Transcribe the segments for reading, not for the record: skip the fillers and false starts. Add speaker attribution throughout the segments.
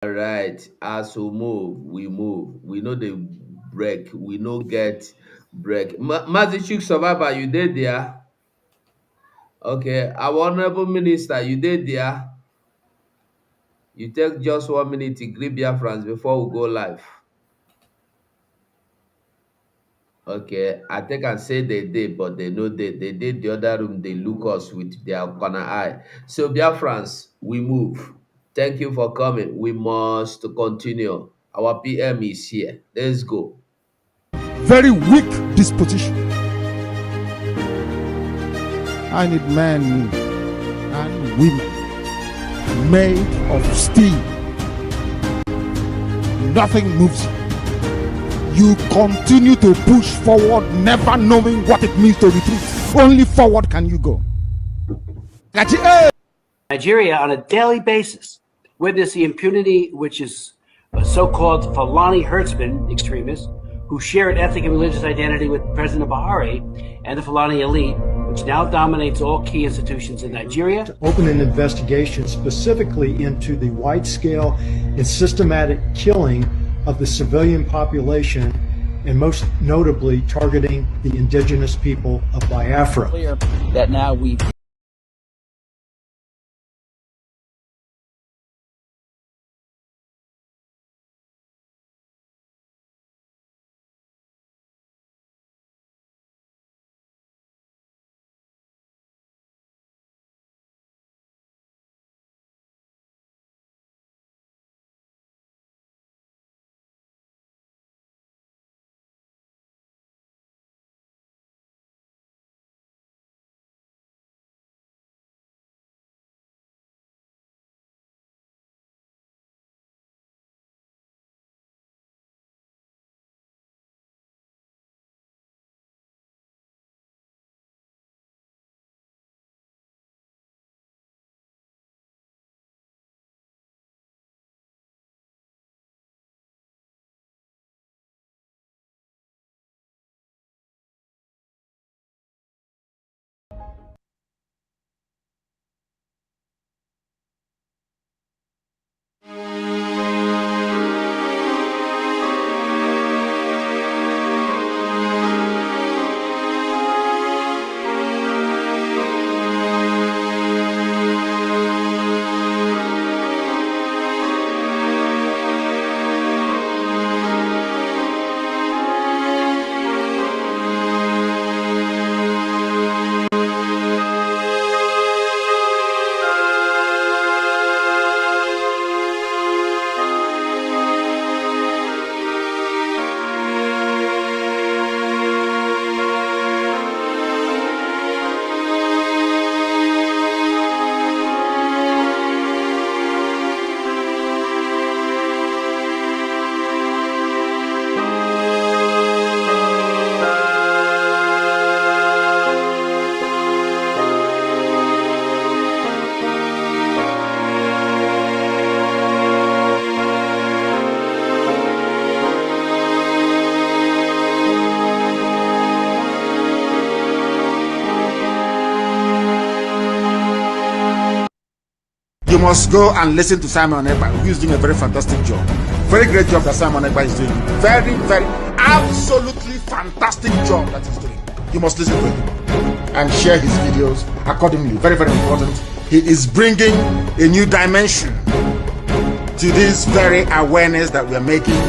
Speaker 1: All right. As we move, we move. We know the break. We no get break. Mazichuk Survivor, you did there. Okay. Our honorable minister, you did there. You take just 1 minute to greet BIAFRANS before we go live. Okay, I think I say they did, but they know they did the other room. They look us with their corner eye. So, BIAFRANS, we move. Thank you for coming. We must continue. Our PM is here. Let's go.
Speaker 2: Very weak disposition. I need men and women made of steel. Nothing moves you. You continue to push forward, never knowing what it means to retreat. Only forward can you go.
Speaker 3: Nigeria, on a daily basis, witness the impunity which is so-called Fulani herdsmen extremists who share an ethnic and religious identity with President Buhari and the Fulani elite, which now dominates all key institutions in Nigeria.
Speaker 4: To open an investigation specifically into the wide-scale and systematic killing of the civilian population, and most notably targeting the indigenous people of Biafra.
Speaker 5: Clear that now we
Speaker 2: You must go and listen to Simon Ekpa, who is doing a very fantastic job. Very great job that Simon Ekpa is doing. Very, very, absolutely fantastic job that he's doing. You must listen to him and share his videos accordingly. Very, very important. He is bringing a new dimension to this very awareness that we are making,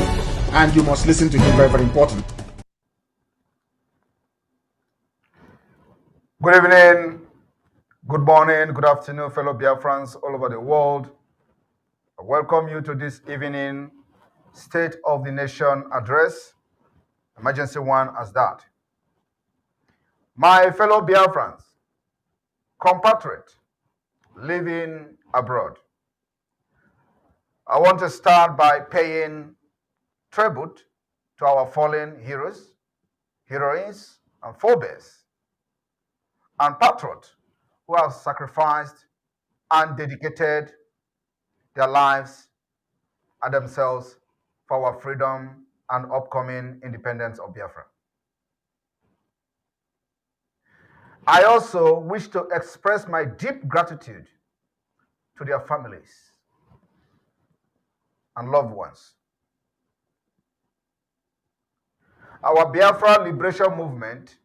Speaker 2: and you must listen to him. Very, very important.
Speaker 6: Good evening, good morning, good afternoon, fellow BIAFRANS all over the world. I welcome you to this evening State of the Nation address, emergency one as that. My fellow BIAFRANS, compatriot living abroad, I want to start by paying tribute to our fallen heroes, heroines, and forebears, and patriots who have sacrificed and dedicated their lives and themselves for our freedom and upcoming independence of Biafra. I also wish to express my deep gratitude to their families and loved ones. Our Biafra liberation movement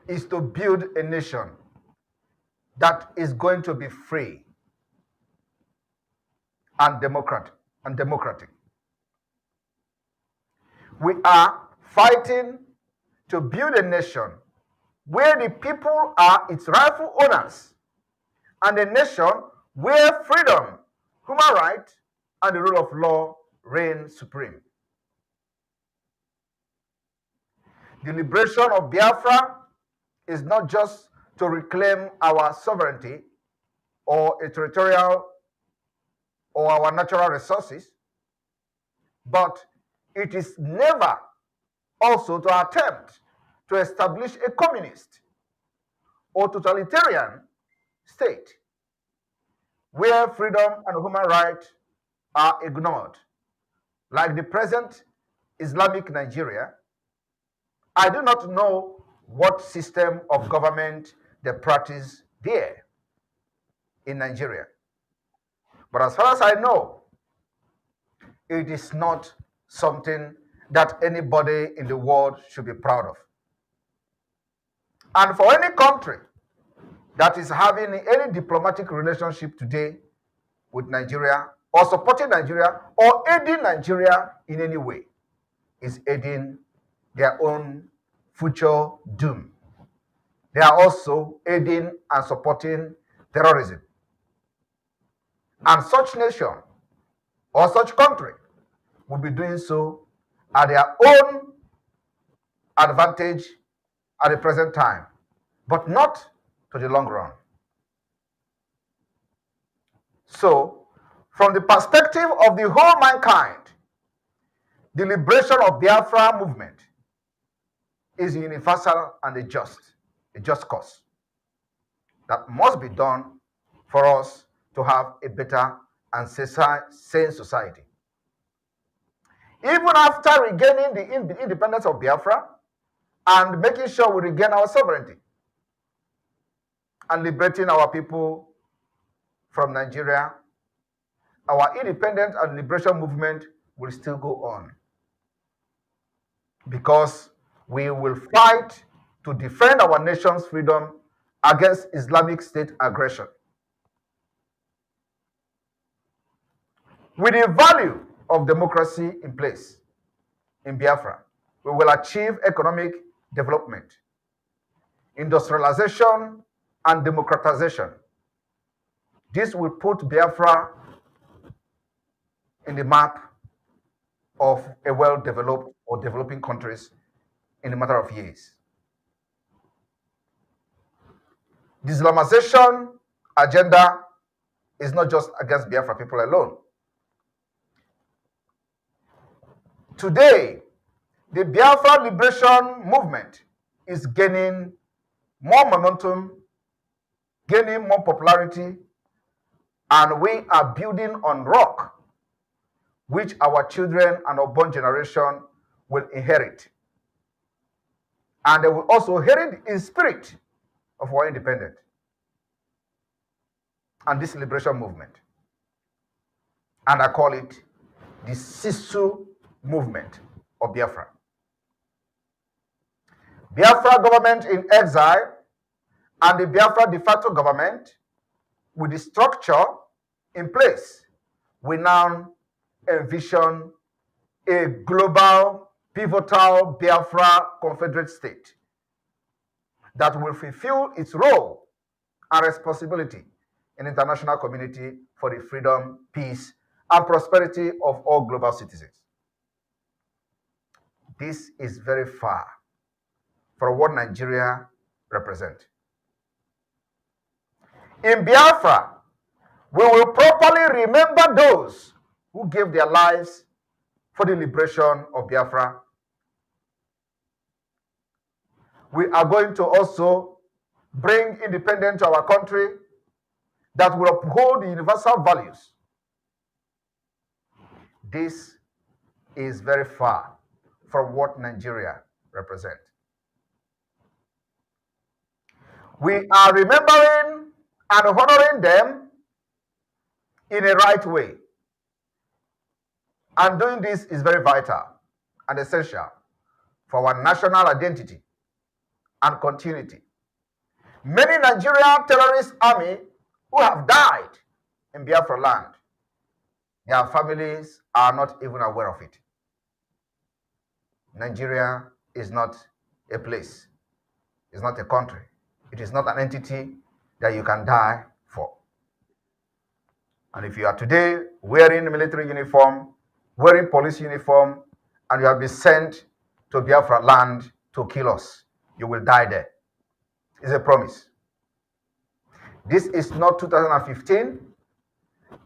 Speaker 6: is to build a nation that is going to be free and democratic. We are fighting to build a nation where the people are its rightful owners, and a nation where freedom, human rights, and the rule of law reign supreme. The liberation of Biafra is not just to reclaim our sovereignty or a territorial or our natural resources, but it is never also to attempt to establish a communist or totalitarian state where freedom and human rights are ignored, like the present Islamic Nigeria. I do not know what system of government they practice there in Nigeria, but as far as I know, it is not something that anybody in the world should be proud of. And for any country that is having any diplomatic relationship today with Nigeria, or supporting Nigeria, or aiding Nigeria in any way, is aiding their own future doom. They are also aiding and supporting terrorism. And such nation or such country will be doing so at their own advantage at the present time, but not to the long run. So, from the perspective of the whole mankind, the liberation of Biafra movement is universal and a just cause that must be done for us to have a better and sane society. Even after regaining the independence of Biafra and making sure we regain our sovereignty and liberating our people from Nigeria, our independence and liberation movement will still go on, because we will fight to defend our nation's freedom against Islamic State aggression. With the value of democracy in place in Biafra, we will achieve economic development, industrialization, and democratization. This will put Biafra in the map of a well-developed or developing countries in a matter of years. The Islamization agenda is not just against Biafra people alone. Today, the Biafra liberation movement is gaining more momentum, gaining more popularity, and we are building on rock, which our children and unborn generation will inherit. And they will also inherit in spirit of our independence and this liberation movement. And I call it the Sisu movement of Biafra. Biafra government in exile and the Biafra de facto government with the structure in place, we now envision a global, pivotal Biafra confederate state that will fulfill its role and responsibility in the international community for the freedom, peace, and prosperity of all global citizens. This is very far from what Nigeria represents. In Biafra, we will properly remember those who gave their lives for the liberation of Biafra. We are going to also bring independence to our country that will uphold the universal values. This is very far from what Nigeria represents. We are remembering and honoring them in a right way, And doing this is very vital and essential for our national identity and continuity. Many Nigerian terrorist army who have died in Biafra land, their families are not even aware of it. Nigeria is not a place, it's not a country, it is not an entity that you can die for. And if you are today wearing military uniform, wearing police uniform, and you have been sent to Biafra land to kill us, you will die there. It's a promise. This is not 2015.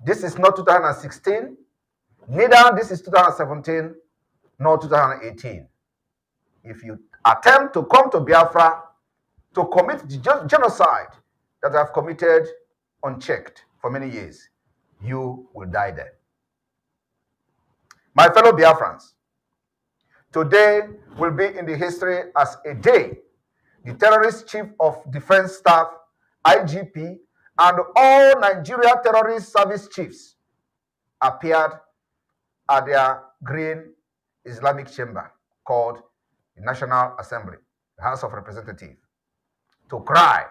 Speaker 6: This is not 2016. Neither this is 2017, nor 2018. If you attempt to come to Biafra to commit the genocide that I've committed unchecked for many years, you will die there. My fellow Biafrans, today will be in the history as a day the terrorist chief of defense staff, IGP, and all Nigeria terrorist service chiefs appeared at their green Islamic chamber called the National Assembly, the House of Representatives, to cry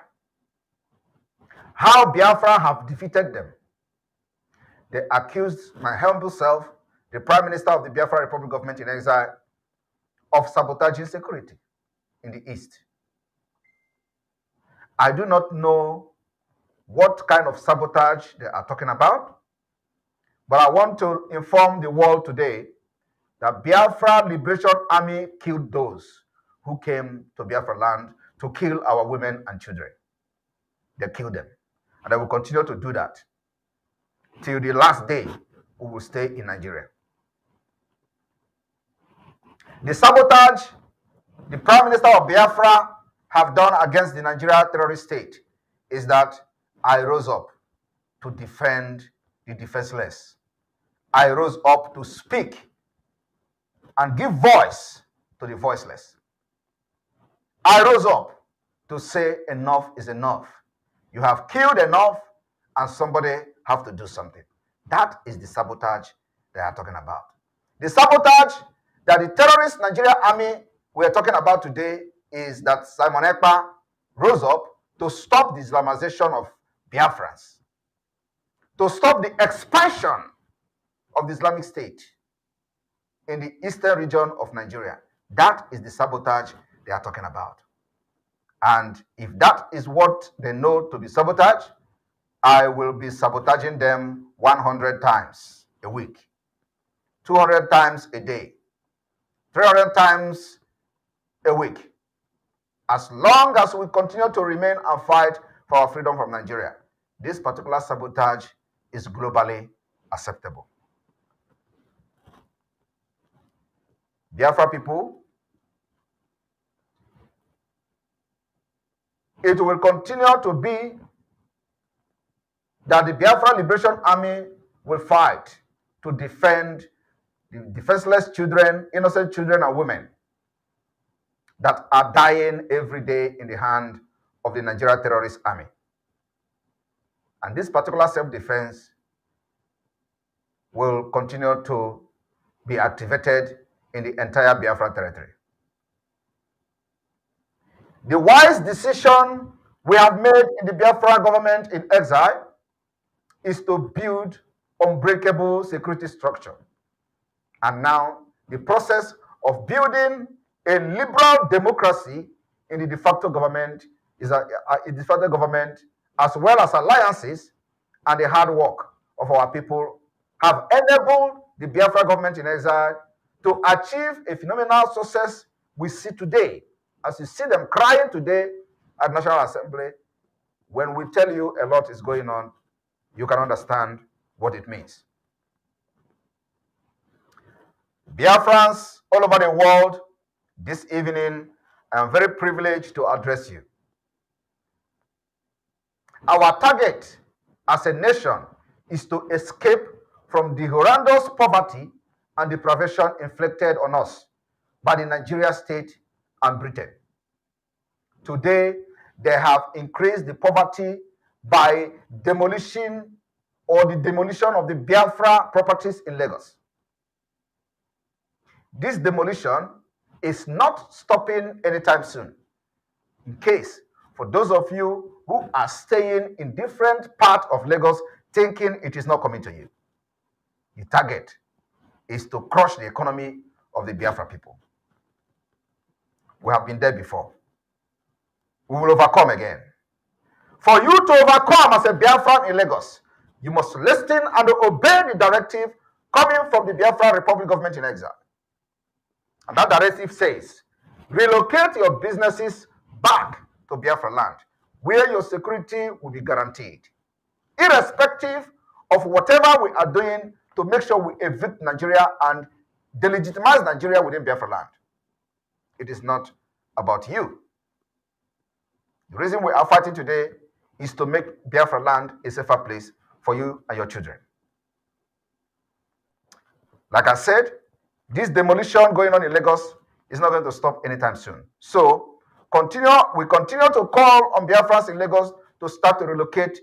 Speaker 6: how Biafra have defeated them. They accused my humble self, the Prime Minister of the Biafra Republic Government in Exile, of sabotaging security in the East. I do not know what kind of sabotage they are talking about, but I want to inform the world today that Biafra Liberation Army killed those who came to Biafra land to kill our women and children. They killed them, and they will continue to do that till the last day we will stay in Nigeria. The sabotage the Prime Minister of Biafra have done against the Nigeria terrorist state is that I rose up to defend the defenseless. I rose up to speak and give voice to the voiceless. I rose up to say enough is enough. You have killed enough and somebody have to do something. That is the sabotage they are talking about. The sabotage that the terrorist Nigeria army we are talking about today is that Simon Ekpa rose up to stop the Islamization of Biafrans, to stop the expansion of the Islamic State in the eastern region of Nigeria. That is the sabotage they are talking about. And if that is what they know to be sabotage, I will be sabotaging them 100 times a week, 200 times a day, 300 times a week, as long as we continue to remain and fight for our freedom from Nigeria. This particular sabotage is globally acceptable. Biafra people, it will continue to be that the Biafra Liberation Army will fight to defend the defenseless children, innocent children and women that are dying every day in the hand of the Nigeria terrorist army. And this particular self-defense will continue to be activated in the entire Biafra territory. The wise decision we have made in the Biafra government in exile is to build unbreakable security structure. And now the process of building a liberal democracy in the de facto government is a de facto government, as well as alliances and the hard work of our people, have enabled the Biafra government in exile to achieve a phenomenal success we see today. As you see them crying today at National Assembly, when we tell you a lot is going on, you can understand what it means. Biafrans all over the world, this evening, I am very privileged to address you. Our target as a nation is to escape from the horrendous poverty and deprivation inflicted on us by the Nigeria state and Britain. Today, they have increased the poverty by demolition of the Biafra properties in Lagos. this demolition is not stopping anytime soon. In case, for those of you who are staying in different parts of Lagos thinking it is not coming to you, the target is to crush the economy of the Biafra people. We have been there before. We will overcome again. For you to overcome as a Biafran in Lagos, you must listen and obey the directive coming from the Biafra Republic government in exile. And that directive says, relocate your businesses back to Biafra land, where your security will be guaranteed, irrespective of whatever we are doing to make sure we evict Nigeria and delegitimize Nigeria within Biafra land. It is not about you. The reason we are fighting today is to make Biafra land a safer place for you and your children. Like I said, this demolition going on in Lagos is not going to stop anytime soon. So we continue to call on Biafrans in Lagos to start to relocate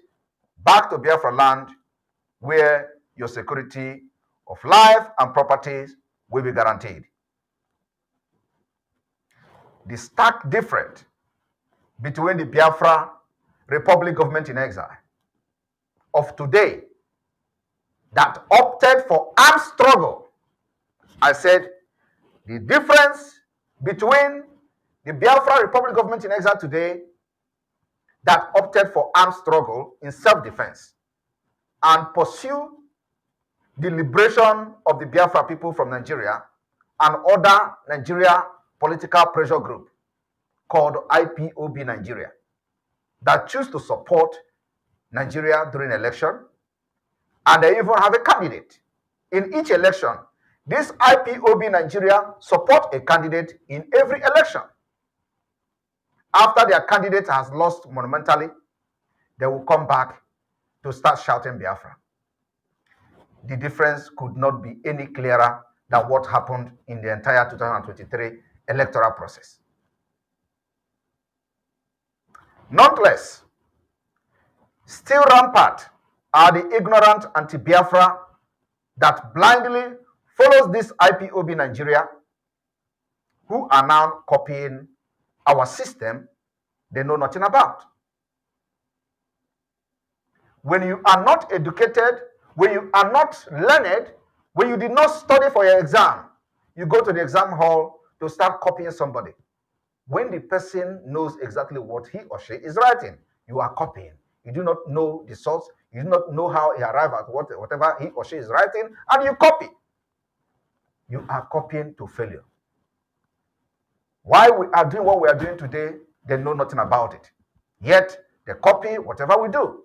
Speaker 6: back to Biafra land, where your security of life and properties will be guaranteed. The stark difference between the Biafra Republic government in exile of today that opted for armed struggle. I said the difference between the Biafra Republic government in exile today that opted for armed struggle in self-defense and pursue the liberation of the Biafra people from Nigeria and other Nigeria political pressure group called IPOB Nigeria that choose to support Nigeria during election, and they even have a candidate. In each election, this IPOB Nigeria support a candidate in every election. After their candidate has lost monumentally, they will come back to start shouting Biafra. The difference could not be any clearer than what happened in the entire 2023 electoral process. Nonetheless, still rampant are the ignorant anti-Biafra that blindly follows this IPOB Nigeria, who are now copying our system they know nothing about. When you are not educated, when you are not learned, when you did not study for your exam, you go to the exam hall to start copying somebody. When the person knows exactly what he or she is writing, you are copying. You do not know the source, you do not know how he arrived at whatever he or she is writing, and you copy. You are copying to failure. Why we are doing what we are doing today, they know nothing about it. Yet, they copy whatever we do.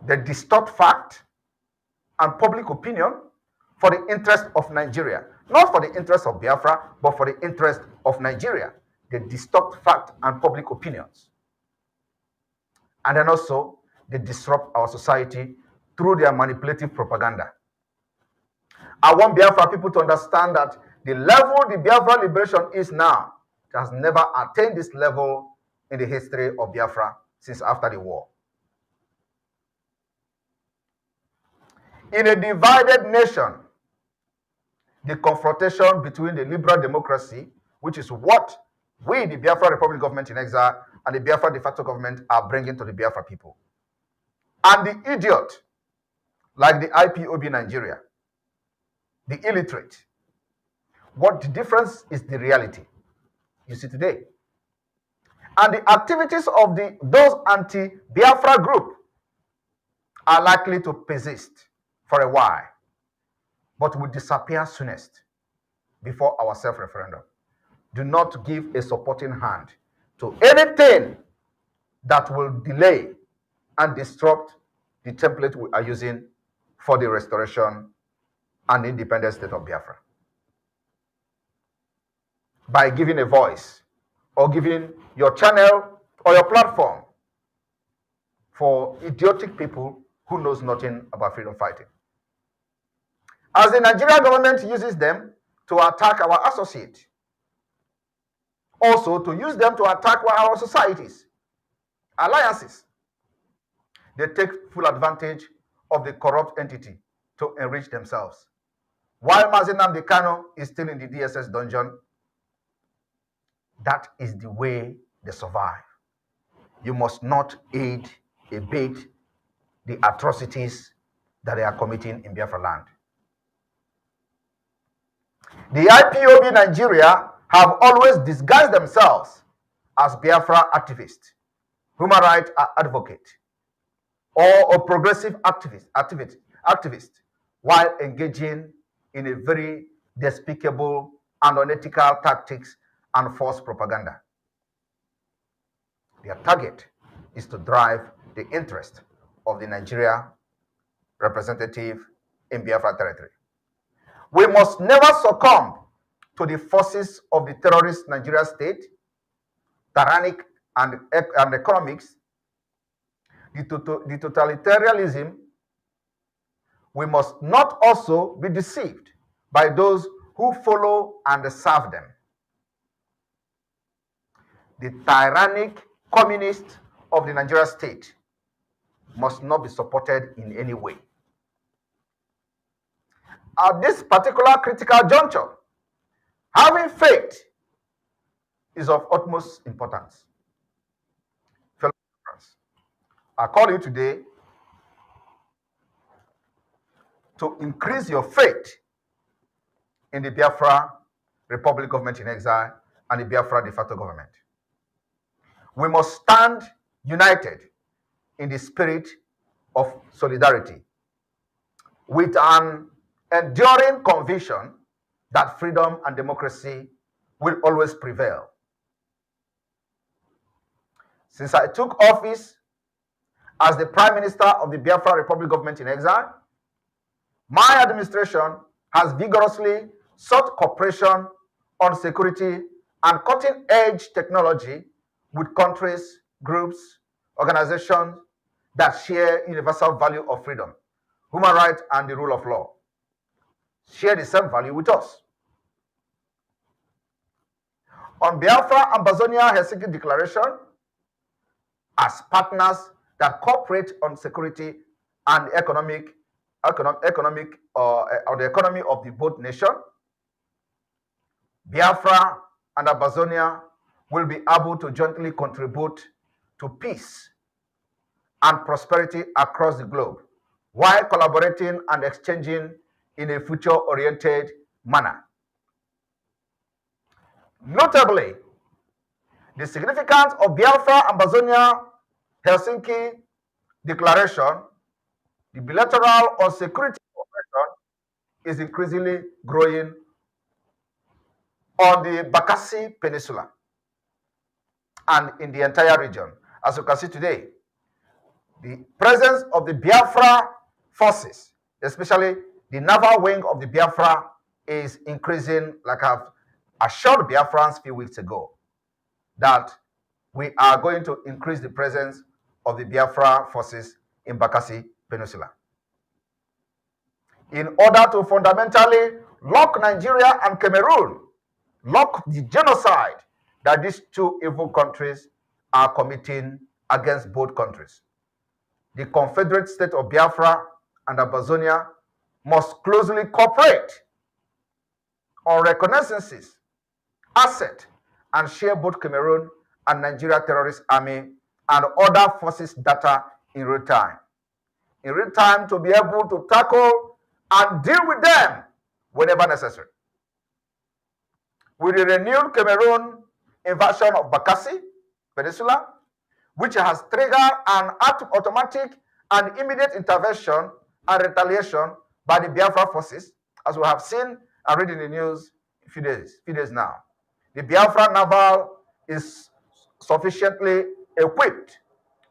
Speaker 6: They distort fact and public opinion for the interest of Nigeria. Not for the interest of Biafra, but for the interest of Nigeria. They distort fact and public opinions. And then also, they disrupt our society through their manipulative propaganda. I want Biafra people to understand that the level the Biafra liberation is now, it has never attained this level in the history of Biafra since after the war. In a divided nation, the confrontation between the liberal democracy, which is what we, the Biafra Republic government in exile, and the Biafra de facto government are bringing to the Biafra people, and the idiot, like the IPOB Nigeria, the illiterate. What the difference is the reality you see today. And the activities of those anti-Biafra group are likely to persist for a while, but will disappear soonest before our self-referendum. Do not give a supporting hand to anything that will delay and disrupt the template we are using for the restoration and independent state of Biafra. By giving a voice or giving your channel or your platform for idiotic people who knows nothing about freedom fighting. As the Nigerian government uses them to attack our associates, also to use them to attack our societies, alliances. They take full advantage of the corrupt entity to enrich themselves. While Mazi Nnamdi Kanu is still in the DSS dungeon, that is the way they survive. You must not aid, abet the atrocities that they are committing in Biafra land. The IPOB Nigeria have always disguised themselves as Biafra activists, human rights advocates, or a progressive activist, while engaging in a very despicable and unethical tactics and false propaganda. Their target is to drive the interest of the Nigeria representative in Biafra territory. We must never succumb to the forces of the terrorist Nigeria state, tyrannic and economics, the totalitarianism. We must not also be deceived by those who follow and serve them. The tyrannic communists of the Nigeria state must not be supported in any way. At this particular critical juncture, having faith is of utmost importance. Fellow friends, I call you today to increase your faith in the Biafra Republic Government in Exile and the Biafra de facto government. We must stand united in the spirit of solidarity with an enduring conviction that freedom and democracy will always prevail. Since I took office as the Prime Minister of the Biafra Republic Government in Exile, my administration has vigorously sought cooperation on security and cutting-edge technology with countries, groups, organizations that share universal value of freedom, human rights, and the rule of law. Share the same value with us. On Biafra Ambazonia Helsinki Declaration, as partners that cooperate on security and the economy of the both nations, Biafra and Ambazonia will be able to jointly contribute to peace and prosperity across the globe, while collaborating and exchanging in a future-oriented manner. Notably, the significance of Biafra Ambazonia Helsinki Declaration, the bilateral or security cooperation, is increasingly growing on the Bakassi Peninsula and in the entire region. As you can see today, the presence of the Biafra forces, especially the naval wing of the Biafra, is increasing, like I've assured Biafrans a few weeks ago, that we are going to increase the presence of the Biafra forces in Bakassi Peninsula in order to fundamentally lock Nigeria and Cameroon, lock the genocide that these two evil countries are committing against both countries. The Confederate State of Biafra and Ambazonia must closely cooperate on reconnaissances, assets, and share both Cameroon and Nigeria Terrorist Army and other forces data in real time. In real time, to be able to tackle and deal with them whenever necessary. With the renewed Cameroon invasion of Bakassi Peninsula, which has triggered an automatic and immediate intervention and retaliation by the Biafra forces, as we have seen and read in the news a few days now. The Biafra naval is sufficiently equipped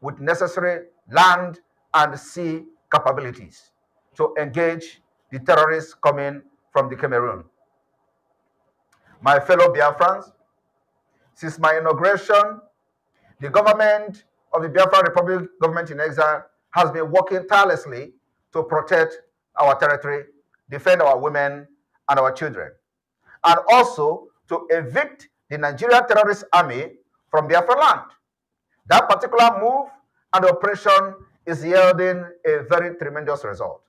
Speaker 6: with necessary land and sea capabilities to engage the terrorists coming from the Cameroon. My fellow Biafrans, since my inauguration, the government of the Biafra Republic Government in Exile has been working tirelessly to protect our territory, defend our women and our children, and also to evict the Nigeria Terrorist Army from Biafra land. That particular move and operation is yielding a very tremendous result.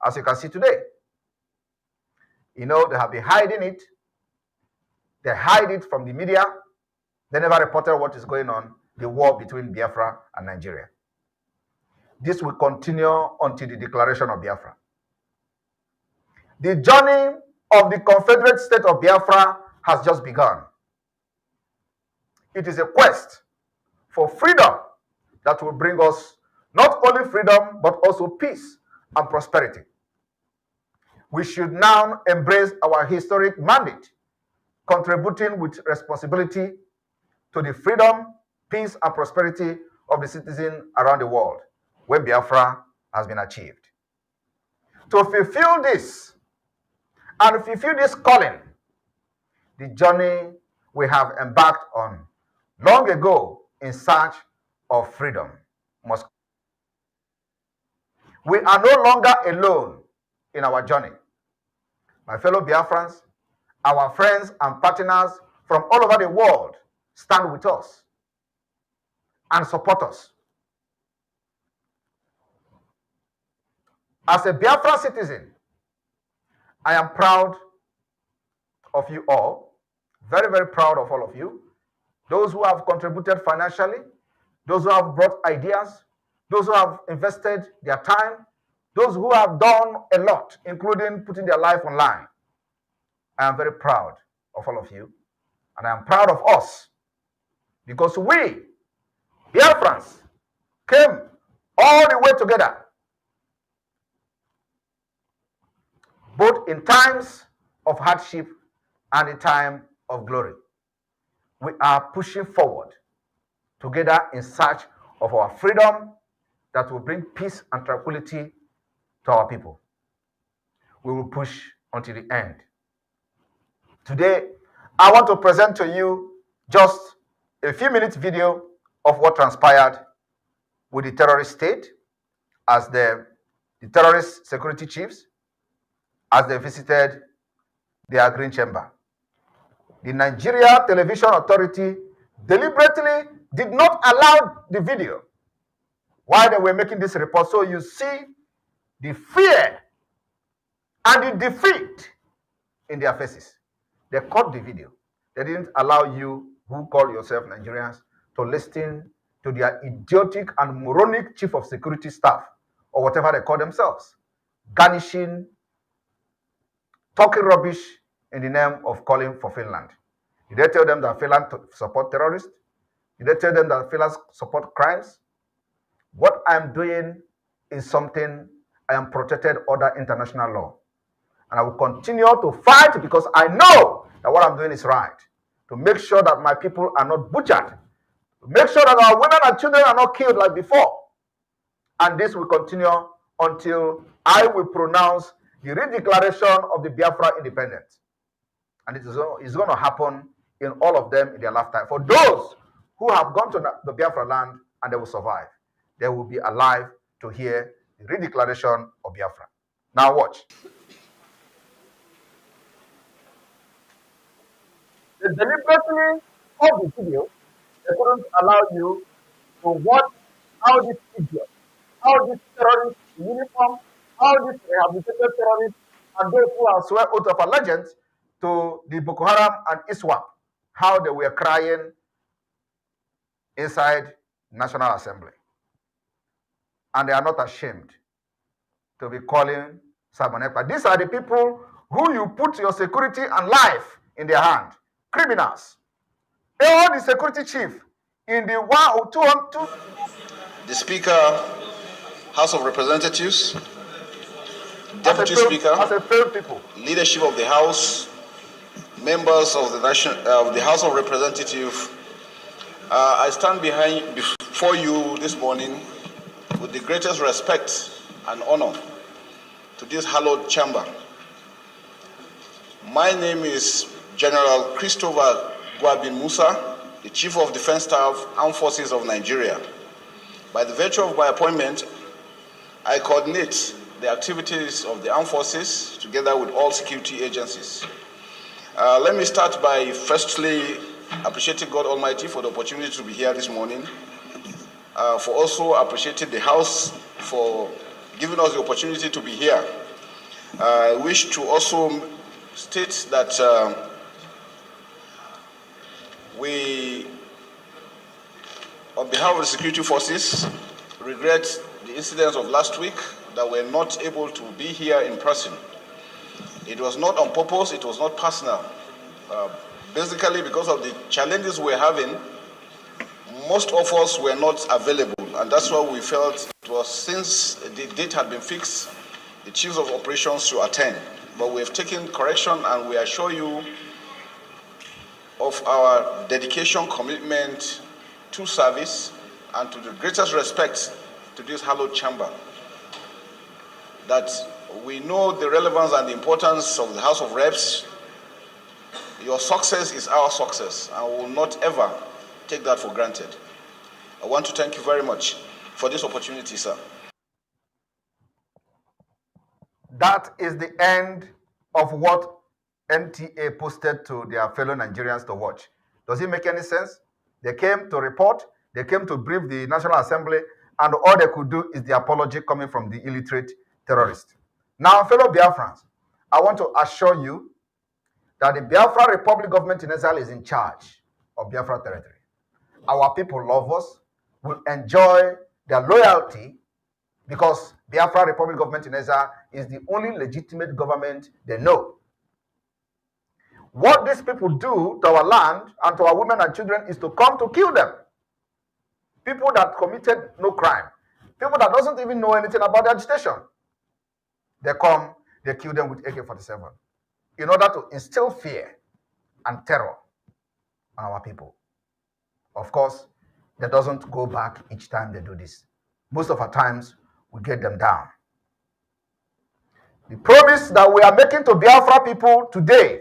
Speaker 6: as you can see today. You know, they have been hiding it. They hide it from the media. They never reported what is going on, the war between Biafra and Nigeria. This will continue until the declaration of Biafra. The journey of the Confederate State of Biafra has just begun. It is a quest for freedom that will bring us not only freedom, but also peace and prosperity. We should now embrace our historic mandate, contributing with responsibility to the freedom, peace, and prosperity of the citizens around the world when Biafra has been achieved. To fulfill this and fulfill this calling, the journey we have embarked on long ago in search of freedom must. We are no longer alone in our journey. My fellow Biafrans, our friends and partners from all over the world stand with us and support us. As a Biafran citizen, I am proud of you all, very, very proud of all of you, those who have contributed financially, those who have brought ideas, those who have invested their time, those who have done a lot, including putting their life online. I am very proud of all of you, and I am proud of us, because we, BIAFRANS, came all the way together, both in times of hardship and in time of glory. We are pushing forward together in search of our freedom that will bring peace and tranquility to our people. We will push until the end. Today, I want to present to you just a few minutes video of what transpired with the terrorist state as the terrorist security chiefs as they visited their green chamber. The Nigeria Television Authority deliberately did not allow the video while they were making this report. So you see the fear and the defeat in their faces. They cut the video. They didn't allow you who call yourself Nigerians to listen to their idiotic and moronic chief of security staff or whatever they call themselves, garnishing, talking rubbish in the name of calling for Finland. Did they tell them that Finland support terrorists? Did they tell them that Finland support crimes? What I'm doing is something I am protected under international law. And I will continue to fight because I know that what I'm doing is right. To make sure that my people are not butchered. To make sure that our women and children are not killed like before. And this will continue until I will pronounce the redeclaration of the Biafra independence. And it is going to happen in all of them in their lifetime. For those who have gone to the Biafra land and they will survive, they will be alive to hear the redeclaration of Biafra. Now watch. They deliberately cut the video. They couldn't allow you to watch how this idiot, how this terrorist in uniform, how this rehabilitated terrorist, and those who are swear oath of allegiance to the Boko Haram and ISWAP, how they were crying inside National Assembly. And they are not ashamed to be calling Simon Ekpa. These are the people who you put your security and life in their hand. Criminals. All the security chief in the 102.
Speaker 5: The Speaker, House of Representatives, Deputy Speaker,
Speaker 6: as a failed people,
Speaker 5: leadership of the House, members of the House of Representatives, I stand before you this morning with the greatest respect and honor to this hallowed chamber. My name is General Christopher Gwabin Musa, the Chief of Defense Staff, Armed Forces of Nigeria. By the virtue of my appointment, I coordinate the activities of the armed forces together with all security agencies. Let me start by firstly appreciating God Almighty for the opportunity to be here this morning, for also appreciating the House for giving us the opportunity to be here I wish to also state that we, on behalf of the security forces, regret the incidents of last week that we're not able to be here in person. It was not on purpose, it was not personal. Basically, because of the challenges we're having, most of us were not available, and that's why we felt it was, since the date had been fixed, the chiefs of operations to attend. But we have taken correction, and we assure you of our dedication, commitment to service, and to the greatest respect to this hallowed chamber. That we know the relevance and the importance of the House of Reps. Your success is our success, and we will not ever take that for granted. I want to thank you very much for this opportunity, sir.
Speaker 6: That is the end of what NTA posted to their fellow Nigerians to watch. Does it make any sense? They came to report, they came to brief the National Assembly, and all they could do is the apology coming from the illiterate terrorist. Now, fellow Biafrans, I want to assure you that the Biafra Republic government in exile is in charge of Biafra territory. Our people love us, will enjoy their loyalty, because Biafra Republic government in exile is the only legitimate government they know. What these people do to our land and to our women and children is to come to kill them. People that committed no crime, people that doesn't even know anything about the agitation. They come, they kill them with AK-47 in order to instill fear and terror on our people. Of course, that doesn't go back each time they do this. Most of our times, we get them down. The promise that we are making to Biafra people today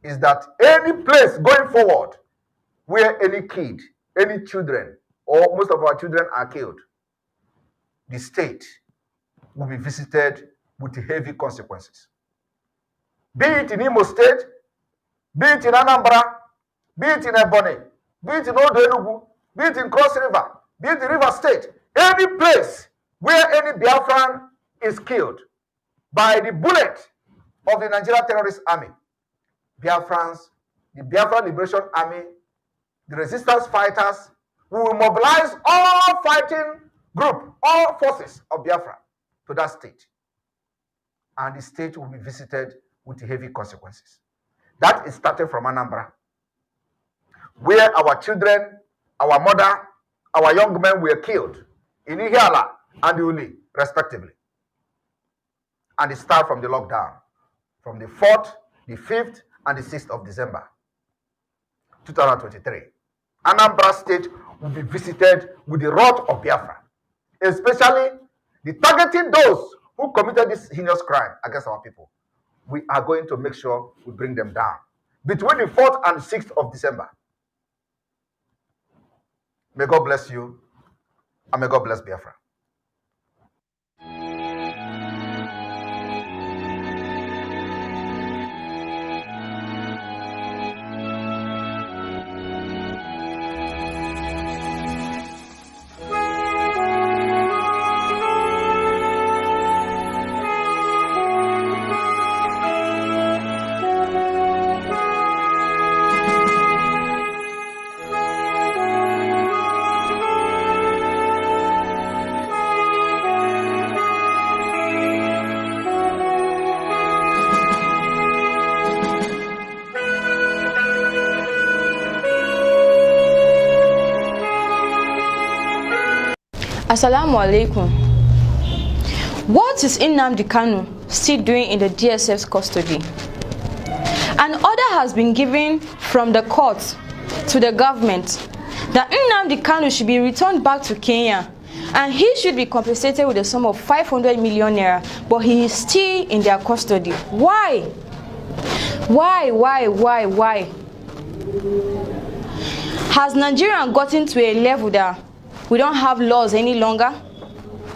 Speaker 6: is that any place going forward where any kid, any children, or most of our children are killed, the state will be visited with heavy consequences. Be it in Imo State, be it in Anambra, be it in Ebonyi, be it in Old Enugu, be it in Cross River, be it in River State, any place where any Biafran is killed by the bullet of the Nigerian terrorist army, Biafrans, the Biafran Liberation Army, the resistance fighters, we will mobilize all fighting group, all forces of Biafra to that state. And the state will be visited with heavy consequences. That is starting from Anambra, where our children, our mother, our young men were killed in Ihiala and Uli, respectively. And it starts from the lockdown, from the 4th, the 5th, and the 6th of December, 2023. Anambra State will be visited with the wrath of Biafra, especially the targeting those who committed this heinous crime against our people. We are going to make sure we bring them down between the 4th and 6th of December. May God bless you, and may God bless Biafra.
Speaker 7: Assalamu alaikum. What is Nnamdi Kanu still doing in the DSF's custody? An order has been given from the court to the government that Nnamdi Kanu should be returned back to Kenya and he should be compensated with a sum of 500 million naira, but he is still in their custody. Why? Why? Has Nigeria gotten to a level that we don't have laws any longer?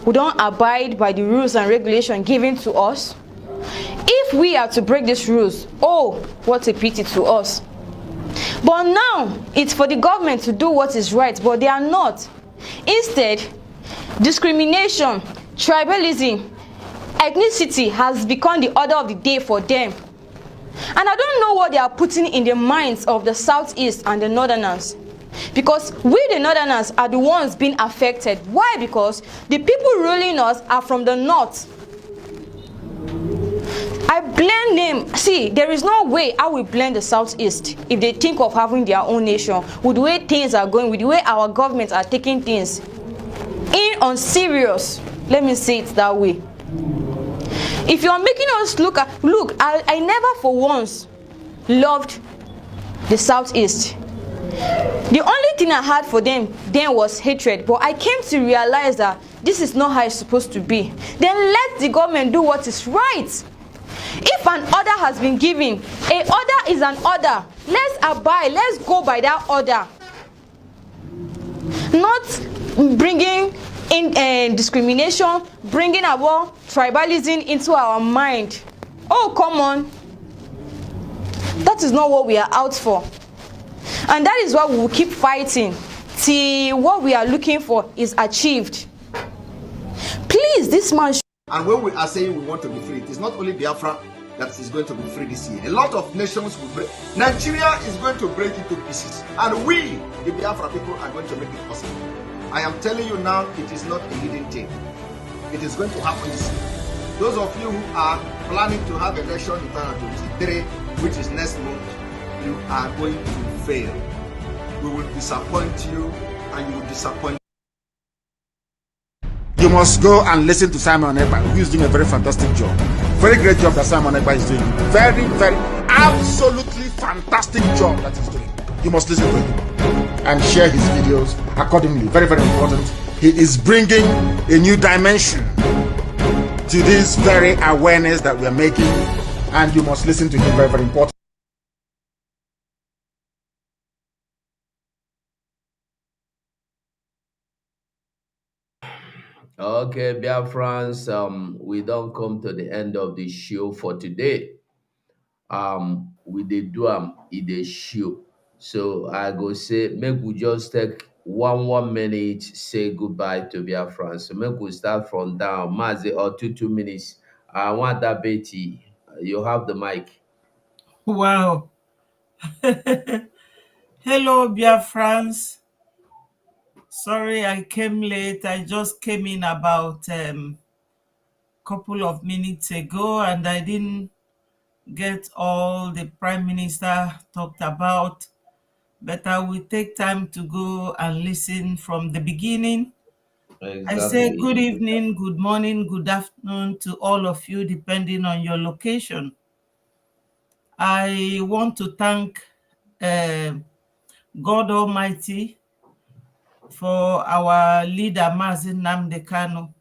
Speaker 7: We don't abide by the rules and regulations given to us? If we are to break these rules, oh, what a pity to us. But now, it's for the government to do what is right, but they are not. Instead, discrimination, tribalism, ethnicity has become the order of the day for them. And I don't know what they are putting in the minds of the Southeast and the Northerners. Because we the Northerners are the ones being affected. Why? Because the people ruling us are from the North. I blame them. See, there is no way I will blame the Southeast if they think of having their own nation, with the way things are going, with the way our governments are taking things in on serious. Let me say it that way. If you are making us look, I never for once loved the Southeast. The only thing I had for them then was hatred, but I came to realize that this is not how it's supposed to be. Then let the government do what is right. If an order has been given, a order is an order. Let's abide, let's go by that order. Not bringing in discrimination, bringing about tribalism into our mind. Oh, come on. That is not what we are out for. And that is why we will keep fighting till what we are looking for is achieved. Please, this man.
Speaker 2: And when we are saying we want to be free, it is not only Biafra that is going to be free this year. A lot of nations will break. Nigeria is going to break into pieces. And we, the Biafra people, are going to make it possible. I am telling you now, it is not a hidden thing. It is going to happen this year. Those of you who are planning to have election in 2023, which is next month, you are going to fail. We will disappoint you, and you will disappoint. You must go and listen to Simon Ekpa, who is doing a very fantastic job. Very great job that Simon Ekpa is doing. Very, very, absolutely fantastic job that he's doing. You must listen to him and share his videos accordingly. Very, very important. He is bringing a new dimension to this very awareness that we are making, and you must listen to him. Very, very important.
Speaker 1: Okay, BIAFRANS, we don't come to the end of the show for today. We did do in show. So I go say, make we just take one minute, say goodbye to BIAFRANS. So make we start from down, Mazi, or 2 minutes. I want that Betty. You have the mic.
Speaker 8: Wow. Hello, BIAFRANS. Sorry I came late. I just came in about couple of minutes ago, and I didn't get all the Prime Minister talked about, but I will take time to go and listen from the beginning. I say good
Speaker 1: Exactly.
Speaker 8: evening, good morning, good afternoon to all of you, depending on your location. I want to thank God Almighty for our leader, Mazi Nnamdi Kanu,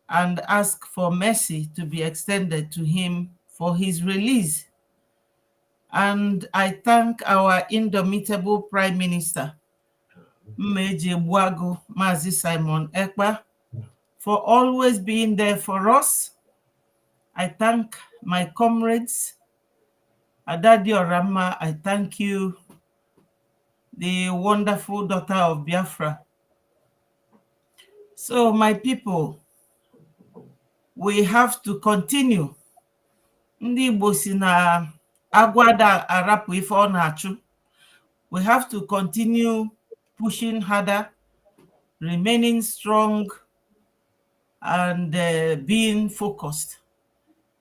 Speaker 8: and ask for mercy to be extended to him for his release. And I thank our indomitable Prime Minister, Mmeji Buago Mazi Simon Ekpa, for always being there for us. I thank my comrades, Adadi Orama, I thank you, the wonderful daughter of Biafra. So my people, we have to continue. Ndị Igbo si na agwada arapu ife ọ na-achụ. We have to continue pushing harder, remaining strong, and being focused,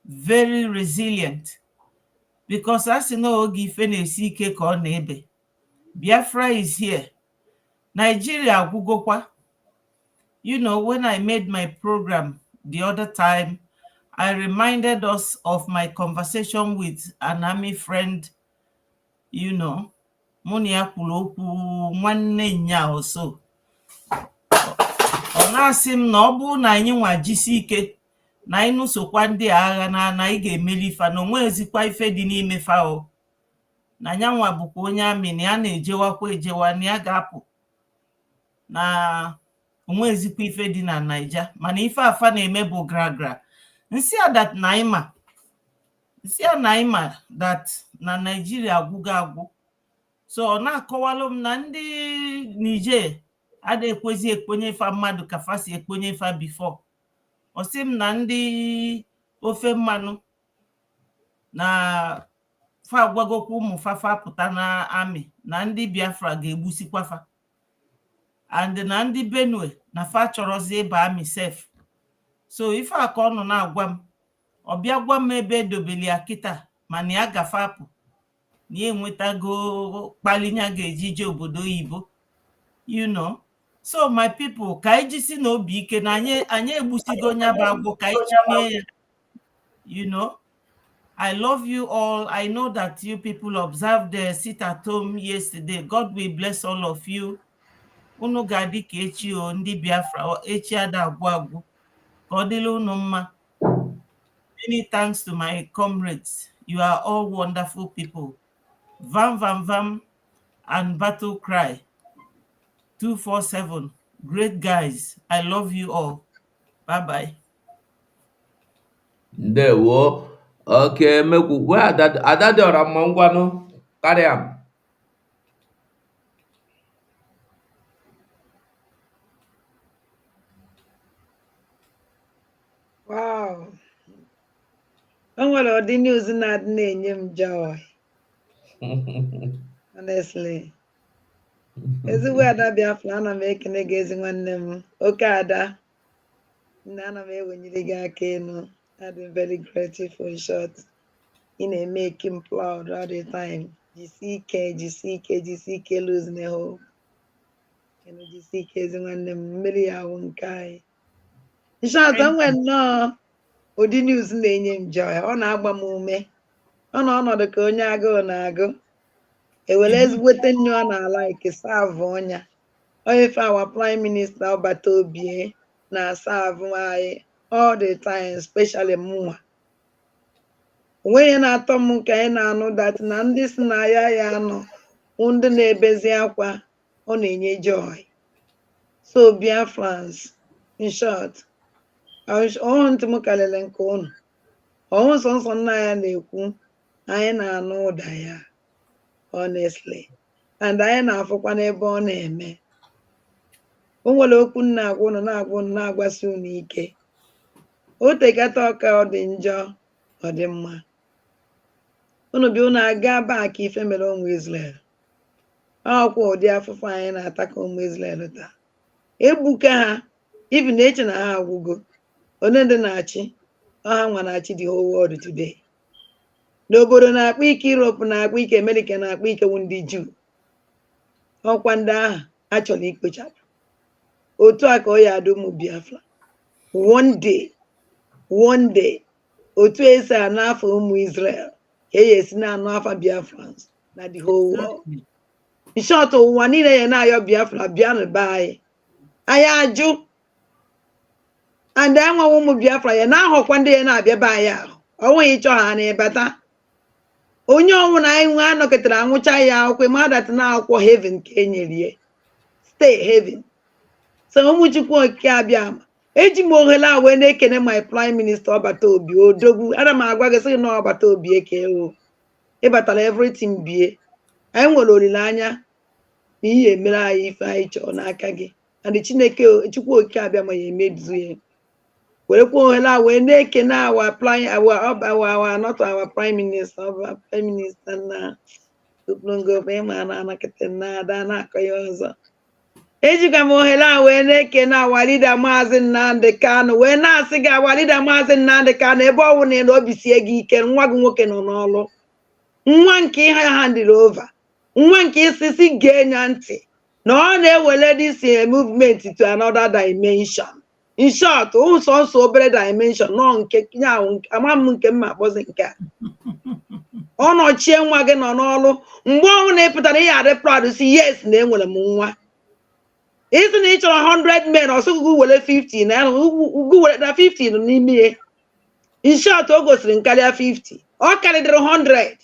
Speaker 8: very resilient. Because as you know, Biafra is here. Nigeria Gugokwa. You know, when I made my program the other time, I reminded us of my conversation with an army friend, you know, Munia Kuloku, nwanne nya or so. Ọ na-asị m na ọ bụrụ na anyị nwa jisi ike na anyị nụsokwa ndị agha na anyị ga-emeli ife na onwe ezikwa ife dị n'ime fa o. Na nyanwa bụkwa onye amị na ya na-ejewakwa ejewa na ya ga-apụ na onwe ezikwa ife dị na Naija, mana ife afa na-eme bụ gragra. Nsi a that naima that na Nigeria agwụgo agwụ. So ọ na-akọwalụ m na ndị Niger ada ekwezi ekponye fa mmadụ ka fa si ekponye fa before. osim na ndị ofe mmanụ na fa gwagokwu ụmụ fafa pụta na amị na ndị Biafra ga-egbusikwafa and na ndị Benue na fa chọrọzi ịba amị sef. So ife a ka ọ nọ na-agwa m, ọ bịa gwa m ebe edobeli ya kịta mana ya gafe apụ na ya enwetago kpalinya ga-eji je obodo oyibo, you know. So my people, ka anyị jisi na obi ike na anyị egbusigo nya bụ agwọ ka anyị chinye ya, you know. I love you all. I know that you people observed the sit at home yesterday. God will bless all of you. Unu ga-adị ka echi o ndị Biafra, echi ada agwụ agwụ. Ka ọ dịrị unu mma. Many thanks to my comrades. You are all wonderful people. Vam Vam Vam and Battle Cry 247. Great guys. I love you all. Bye bye.
Speaker 1: Ndewo. Okay, mekwu where ada dị ọra mma ngwanụ carry am.
Speaker 9: Wow. O nwere ụdị news na-adị na-enye m joy. Honestly. Ezigbo ada Biafra, ana m ekene gị ezi nwanne m. Oke ada. Nna ana m ewenyere gị aka elu. I'm very grateful in short. Ị na-make him proud all the time. GCK losing the hope. GCK ezi nwanne m, mmeri ya wụ nke anyị. In short, I'm when no. Ụdị news na-enye m joy, ọ na-agba m ume, ọ nọ ọnọdụ ka onye agụụ na-agụ, ewere ezigbote nnu ọ na-ala savụ ọnya. Onye ife our prime minister ọbata obie na savụ anyị all the time, especially mụnwa. Onwe ya na-atọ m nke anyị na-anụ dat na ndị si na ya anọ ndị na-ebezi akwa, ọ na-enye joy. So BIAFRANS, in short, ọhụ ntị m kalele nke ụnụ, ọhụ nsọ nna ya na-ekwu, anyị na-anụ ụda ya, honestly, and anyị na-afụkwa n'ebe ọ na-eme. O nwere okwu na-agwa ụnụ na-agwasi ụnụ ike. O tekata ọka ọ dị njọ, ọ dị mma. Ụnụ bi ụnụ aga baa ka ife mere ụmụ Israel. Ọkwa ụdị afụfụ anyị na-ata ka ụmụ Israel taa. Egbuka ha, even na-eche na ha agwụgo. Onye ndị na-achị, ọha nwa na-achị the whole world today. N'obodo na-akpa ike Europe, na-akpa ike America, na-akpa ike ndị Jew. Ọkwa ndị ahụ achọrọ ikpochapụ. Otu a ka ọ ya adị ụmụ Biafra. One day, otu esi anụ afọ ụmụ Israel, ka e esi na-anụ afọ Biafrans na the whole world. In short, ụwa niile ya na-ayọ Biafra bịa n'ebe anyị. Anyị ajụ. And enwe ụmụ Biafra ya na-ahọkwa ndị ya na-abịa be anyị ahụ. Ọ nweghị ịchọ ha na-ebata. Onye ọnwụ na anyị nwe anọkọtara anwụcha ya akwụkwọ ma dat na akwụkwọ heaven ka enyere ya. Stay heaven. So ụmụ Chukwu okike abịa ama. Eji m ohere a wee na-ekene my prime minister ọbata obi odogwu. Ana m agwa gị sị na ọbata obi eke o. Ịbatara everything bie. Anyị nwere olileanya na ihe emere anyị ife anyị chọrọ n'aka gị. And Chineke Chukwu okike abịa ma ya emezu ya. Werekwa ohere a wee na-ekene not our prime minister, our prime minister na Oblongo ma na-anakịta na ada na-akọ ya ọzọ. Ejikwa m ohere a wee na-ekene our leader Maazị Nnamdi Kanu, wee na-asị gị our leader Maazị Nnamdi Kanu, ebe ọ bụ na obi sie gị ike, nwa gị nwoke nọ n'ọlụ, nwa nke ihe ha handed over, nwa nke isisi ga-enye ntị na ọ na-ewele this movement to another dimension. In short, ụsọ obere dimension nọ nke ya ama m nke mma akpọzi nke a. Ọ nọchie nwa gị nọ n'ọlụ, mgbe ọhụrụ na ịpụtara ihe adị proud si yes na enwere m nwa. Isi na ị chọrọ 100 men, ọsọ ugwu were 50 na ugwu were na 50 nọ n'ime ihe. In short, o gosiri nkarịa 50. Ọ karịrị 100.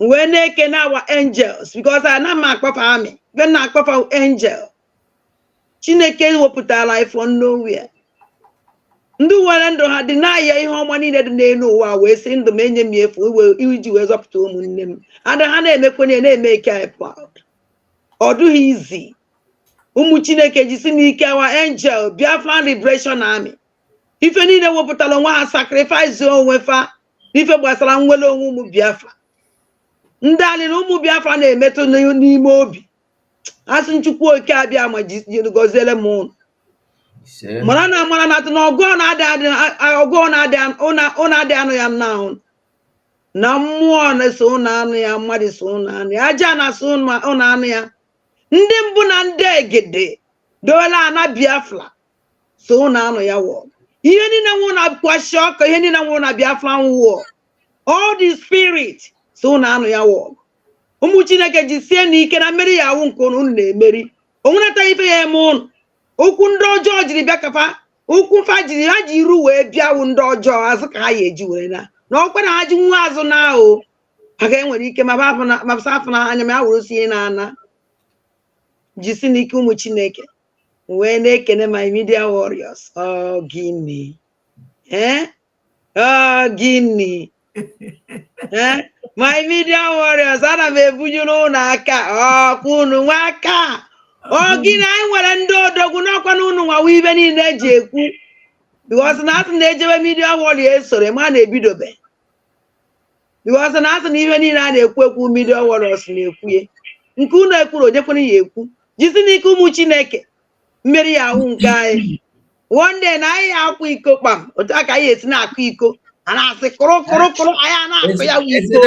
Speaker 9: Wee na-ekene our angels because ana m akpọfa army, then na-akpọfa angel. Chineke wepụtara anyị from nowhere. Ndị were ndụ ha dị na-aya ihe ọma niile dị n'elu ụwa wee sị ndụ m enye m efu iji wee zọpụta ụmụnne m. Ada ha na-emekwenye na-eme ike anyị proud. Ọ dụghị izi. ụmụ Chineke jisi n'ike our angel Biafran Liberation Army ife niile wepụtara onwe ha sacrifice onwe fa ife gbasara nwere onwe ụmụ Biafra ndị anyị na ụmụ Biafra na-emetụ n'ime obi asị Chukwu oke abịa ma gọziere m ụnụ mara na atụ na ọgụ na-adị anụ ya nna ahụ na mmụọ na-eso ụnụ anụ ya mmadụ so ụnụ anụ ya aja na-so ụnụ anụ ya ndị mbụ na ndị egede dola ana Biafra so ụnụ anụ ya wọ ihe niile nwụ na kwashi ọkụ ihe niile nwụ na Biafra nwụọ all the spirit so ụnụ anụ ya wọ ụmụ Chineke jisie n'ike na mmeri ya awụ nke ụnụ na-emeri onwenata ife ya eme ụnụ okwu ndị ọjọọ jiri bịa kafa okwu fa jiri ha ji iru wee bịawụ ndị ọjọọ azụ ka ha ya eji were na ọkwa na ha ji nwa azụ na ahụ maka enwere ike mapụsa afọ na anya ma ha were osi ihe na-ana jisi n'ike ụmụ Chineke wee na-ekene my media warriors gịnị gịnị my media warriors ana m ebunye n'ụlọ aka ọkwa unu nwa aka gịnị anyị nwere ndị odogwu n'ọkwa na unu nwawa ibe niile eji ekwu because na asị na-ejebe media warriors esore ma na-ebidobe because na asị na ihe niile a na-ekwu media warriors na-ekwuye nke unu ekwuru onyekwere ya ekwu jisi n'ike ụmụ Chineke mmeri ya ahụ nke anyị one day na anyị akwa iko kpam otu aka anyị esi na-akụ iko a na-asị kụrụ anyị a na-akụ ya iko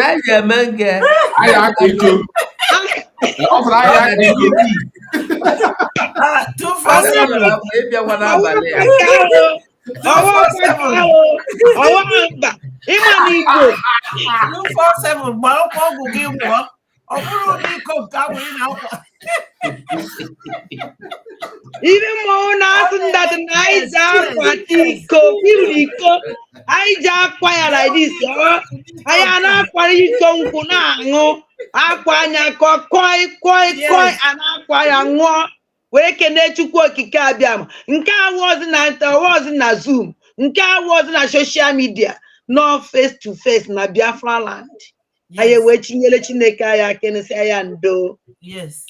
Speaker 9: ịma na Igbo
Speaker 8: 247 gbara ọkwa ọgwụ gị nwụọ ọ bụrụ na iko nke ahụ ị na-akwa
Speaker 9: ihe mmọnwụ na-asụ ndadị na anyị ji akwata iko iko anyị ji akwa ya like this anyị a na-akwara iko nkwụ na-aṅụ akwa anya koi a na-akwa ya ṅụọ wee kene Chukwu okike abịa nke awọzi na Zoom nke awọzi na social media no face to face na Biafra land anyị wee chinyere Chineke anyị akenesi anya ndo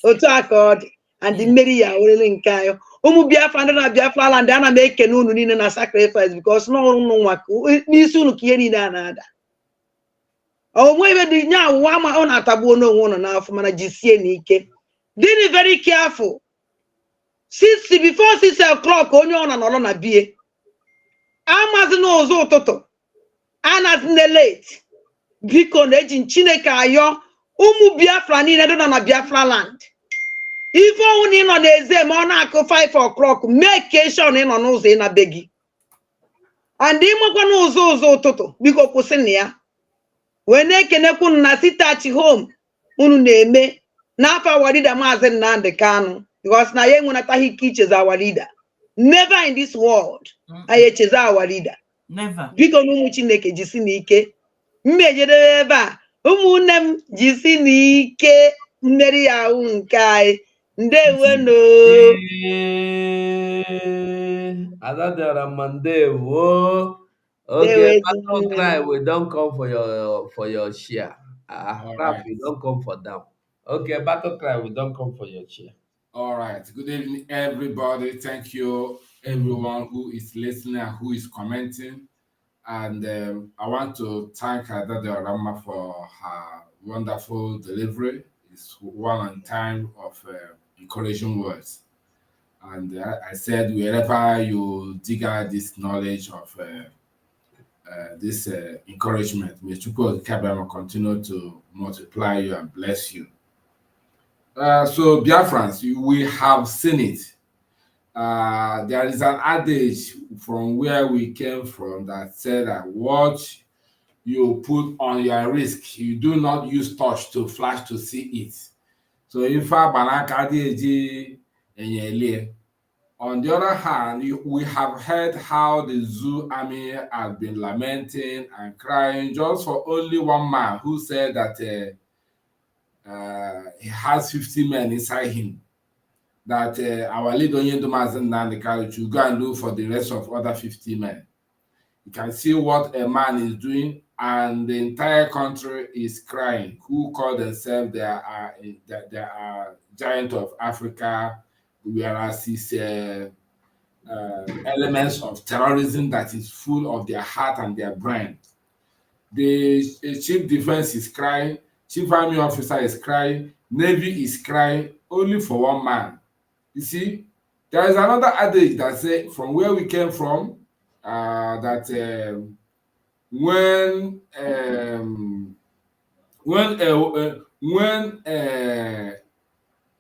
Speaker 9: otu aka ọ dị and mmeri ya werele nke anyị ụmụ Biafra ndị na Biafra land ana m ekene unu niile na sacrifice because n'ọrụ unu nwa n'isi unu ka ihe niile a na-ada onwe ibe dị nye awụwa ma ọ na-atagbuo n'onwe unu n'afọ mana jisie n'ike dị very careful before 6 o'clock onye ọ na-anọrọ na bie amazi n'ụzọ ụtụtụ anazi na late biko na-eji Chineke ayọ ụmụ Biafra niile dị na Biafra land ife ọnwụ na ị nọ n'eze ma ọ na-akụ 5 o'clock make sure na ị nọ n'ụzọ ị na-be gị and ịmakwa n'ụzọ ụtụtụ biko kwụsị na ya wee na-ekenekwu na sitachi home unu na-eme n'afọ our leader Maazị Nnamdi Kanu because na ya enwenataghị ike icheza our leader never in this world anyị echeza our leader biko na ụmụ Chineke jisi n'ike mmejere ebe a ụmụnne m jisi n'ike mmeri ya ahụ nke anyị ndeweno
Speaker 1: ndewo. Okay, Battle Cry, we don't come for your share. Rap, we don't come for them. Okay, Battle Cry, we don't come for your share.
Speaker 10: All right. Good evening, everybody. Thank you, everyone who is listening and who is commenting. And I want to thank Adade Orama for her wonderful delivery. It's one on time of encouraging words. And I said, wherever you dig out this knowledge of this encouragement, may Chukwu Kabama continue to multiply you and bless you. So, Biafrans, we have seen it. There is an adage from where we came from that said that what you put on your risk, you do not use touch to flash to see it. So if on the other hand, we have heard how the zoo army has been lamenting and crying just for only one man who said that he has 50 men inside him. That our leader should go and look for the rest of other 50 men. You can see what a man is doing, and the entire country is crying. Who call themselves they are giant of Africa. whereas it's elements of terrorism that is full of their heart and their brain. The chief defense is crying, chief army officer is crying, navy is crying, only for one man. You see, there is another adage that say from where we came from, that when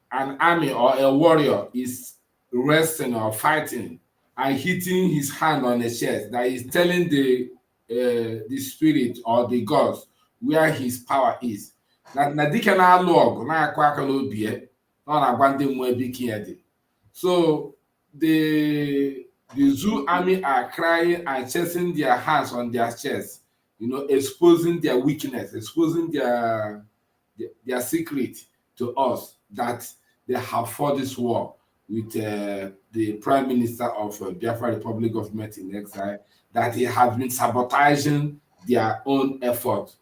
Speaker 10: an army or a warrior is wrestling or fighting and hitting his hand on the chest, that is telling the spirit or the gods where his power is. Na dike na-alụ ọgụ na-akụ aka n'obi ya, ọ na-agwa ndị mmụọ ebe ike ya dị. So the zoo army are crying and chasing their hands on their chests, exposing their weakness, exposing their secret to us, that they have fought this war with the Prime Minister of Biafra Republic Government in Exile, that he has been sabotaging their own effort.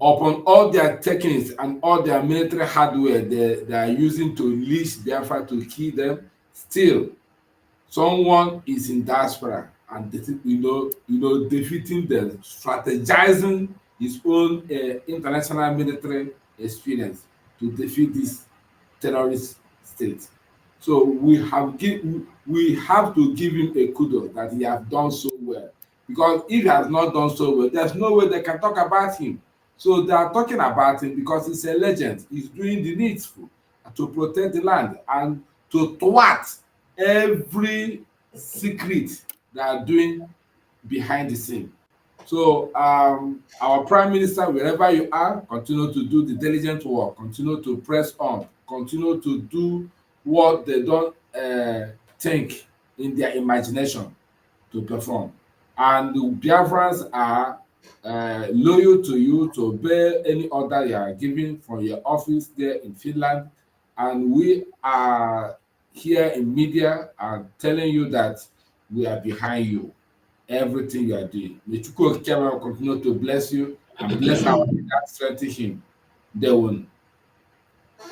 Speaker 10: Upon all their techniques and all their military hardware they are using to unleash Biafra to kill them, still someone is in diaspora and defeating them, strategizing his own international military experience to defeat this terrorist state. So we have to give him a kudos that he has done so well, because if he has not done so well, there's no way they can talk about him. So they are talking about him because he's a legend. He's doing the needful to protect the land and to thwart every secret they are doing behind the scene. So our Prime Minister, wherever you are, continue to do the diligent work, continue to press on, continue to do what they don't think in their imagination to perform. And the Biafrans are loyal to you, to obey any order you are giving from your office there in Finland. And we are here in media and telling you that we are behind you, everything you are doing. May Chukwu Okike continue to bless you and bless our leader, strengthen him. Ndewo.